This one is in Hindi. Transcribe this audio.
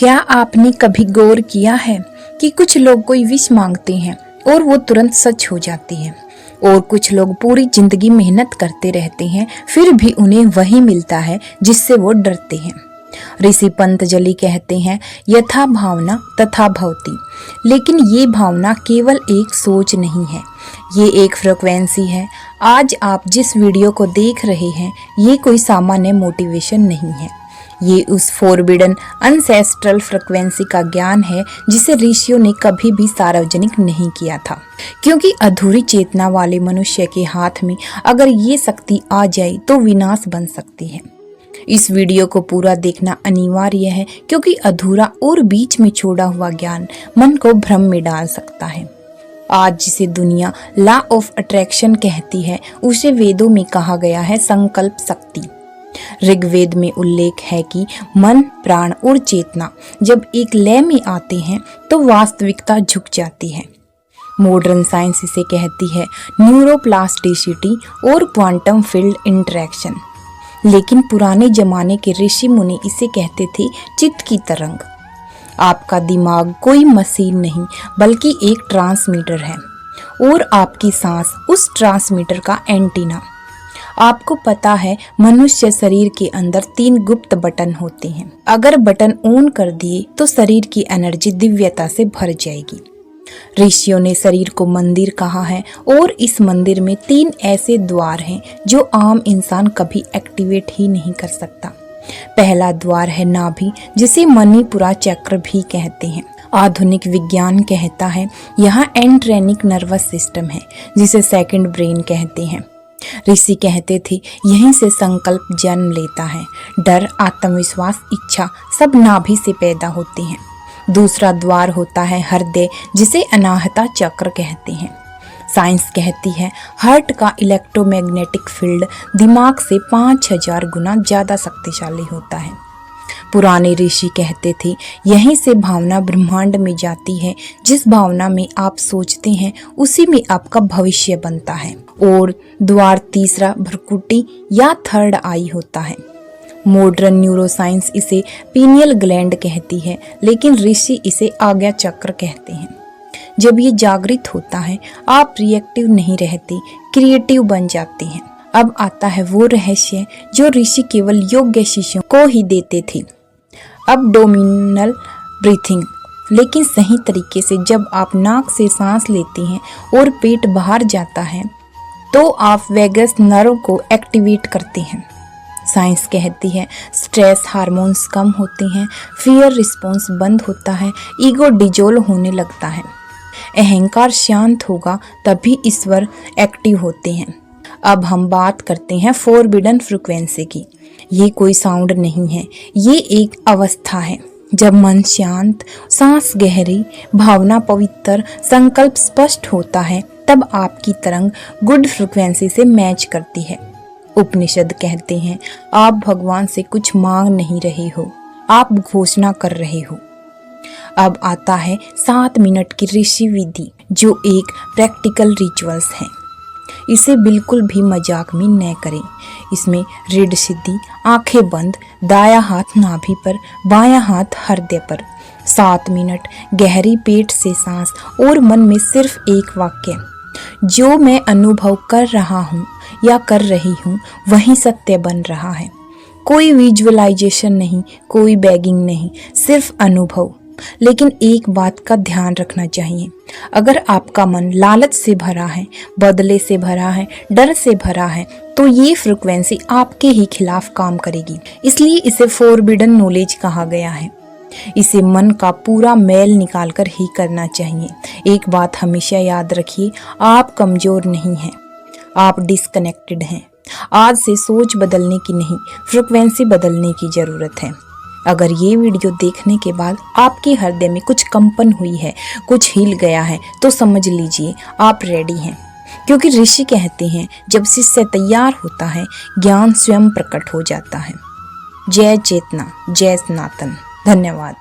क्या आपने कभी गौर किया है कि कुछ लोग कोई विश मांगते हैं और वो तुरंत सच हो जाती है, और कुछ लोग पूरी जिंदगी मेहनत करते रहते हैं फिर भी उन्हें वही मिलता है जिससे वो डरते हैं। ऋषि पतंजलि कहते हैं, यथा भावना तथा भवति। लेकिन ये भावना केवल एक सोच नहीं है, ये एक फ्रीक्वेंसी है। आज आप जिस वीडियो को देख रहे हैं ये कोई सामान्य मोटिवेशन नहीं है, ये उस फॉरबिडन अनसेस्ट्रल फ्रीक्वेंसी का ज्ञान है जिसे ऋषियों ने कभी भी सार्वजनिक नहीं किया था, क्योंकि अधूरी चेतना वाले मनुष्य के हाथ में अगर ये शक्ति आ जाए तो विनाश बन सकती है। इस वीडियो को पूरा देखना अनिवार्य है, क्योंकि अधूरा और बीच में छोड़ा हुआ ज्ञान मन को भ्रम में डाल सकता है। आज जिसे दुनिया लॉ ऑफ अट्रैक्शन कहती है, उसे वेदों में कहा गया है संकल्प शक्ति। ऋग्वेद में उल्लेख है कि मन, प्राण और चेतना जब एक लय में आते हैं तो वास्तविकता झुक जाती है। मॉडर्न साइंस इसे कहती है न्यूरोप्लास्टिसिटी और क्वांटम फील्ड इंटरेक्शन, लेकिन पुराने जमाने के ऋषि मुनि इसे कहते थे चित्त की तरंग। आपका दिमाग कोई मशीन नहीं बल्कि एक ट्रांसमीटर है, और आपकी सांस उस ट्रांसमीटर का एंटीना। आपको पता है मनुष्य शरीर के अंदर 3 गुप्त बटन होते हैं। अगर बटन ऑन कर दिए तो शरीर की एनर्जी दिव्यता से भर जाएगी। ऋषियों ने शरीर को मंदिर कहा है, और इस मंदिर में 3 ऐसे द्वार हैं जो आम इंसान कभी एक्टिवेट ही नहीं कर सकता। पहला द्वार है नाभि, जिसे मणिपुरा चक्र भी कहते हैं। आधुनिक विज्ञान कहता है यहाँ एंट्रेनिक नर्वस सिस्टम है, जिसे सेकंड ब्रेन कहते हैं। ऋषि कहते थे यहीं से संकल्प जन्म लेता है। डर, आत्मविश्वास, इच्छा सब नाभि से पैदा होते हैं। दूसरा द्वार होता है हृदय, जिसे अनाहता चक्र कहते हैं। साइंस कहती है हार्ट का इलेक्ट्रोमैग्नेटिक फील्ड दिमाग से 5000 गुना ज़्यादा शक्तिशाली होता है। पुराने ऋषि कहते थे यहीं से भावना ब्रह्मांड में जाती है। जिस भावना में आप सोचते हैं उसी में आपका भविष्य बनता है। और द्वार तीसरा भ्रुकुटी या थर्ड आई होता है। मॉडर्न न्यूरोसाइंस इसे पीनियल ग्लैंड कहती है, लेकिन ऋषि इसे आज्ञा चक्र कहते हैं। जब ये जागृत होता है आप रिएक्टिव नहीं रहते, क्रिएटिव बन जाते हैं। अब आता है वो रहस्य जो ऋषि केवल योग्य शिष्यों को ही देते थे, अबडोमिनल ब्रीथिंग। लेकिन सही तरीके से जब आप नाक से सांस लेते हैं और पेट बाहर जाता है तो आप वेगस नर्व को एक्टिवेट करते हैं। साइंस कहती है स्ट्रेस हार्मोन्स कम होते हैं, फियर रिस्पॉन्स बंद होता है, ईगो डिजोल्व होने लगता है, अहंकार शांत होगा, तभी ईश्वर एक्टिव होते हैं। अब हम बात करते हैं फॉरबिडन फ्रीक्वेंसी की। ये कोई साउंड नहीं है, ये एक अवस्था है। जब मन शांत, सांस गहरी, भावना पवित्र, संकल्प स्पष्ट होता है, तब आपकी तरंग गुड फ्रीक्वेंसी से मैच करती है। उपनिषद कहते हैं आप भगवान से कुछ मांग नहीं रहे हो, आप घोषणा कर रहे हो। अब आता है 7 मिनट की ऋषि विधि, जो एक प्रैक्टिकल रिचुअल्स है। इसे बिल्कुल भी मजाक में न करें। इसमें रीढ़ सीधी, आंखें बंद, दायां हाथ नाभि पर, बायां हाथ हृदय पर, 7 मिनट गहरी पेट से सांस, और मन में सिर्फ एक वाक्य, जो मैं अनुभव कर रहा हूँ या कर रही हूँ वही सत्य बन रहा है। कोई विजुअलाइजेशन नहीं, कोई बैगिंग नहीं, सिर्फ अनुभव। लेकिन एक बात का ध्यान रखना चाहिए, अगर आपका मन लालच से भरा है, बदले से भरा है, डर से भरा है, तो ये फ्रीक्वेंसी आपके ही खिलाफ काम करेगी। इसलिए इसे फॉरबिडन नॉलेज कहा गया है। इसे मन का पूरा मैल निकालकर ही करना चाहिए। एक बात हमेशा याद रखिए, आप कमजोर नहीं हैं, आप डिस्कनेक्टेड हैं। आज से सोच बदलने की नहीं, फ्रीक्वेंसी बदलने की ज़रूरत है। अगर ये वीडियो देखने के बाद आपके हृदय में कुछ कंपन हुई है, कुछ हिल गया है, तो समझ लीजिए आप रेडी हैं। क्योंकि ऋषि कहते हैं जब शिष्य तैयार होता है ज्ञान स्वयं प्रकट हो जाता है। जय चेतना, जय सनातन। धन्यवाद।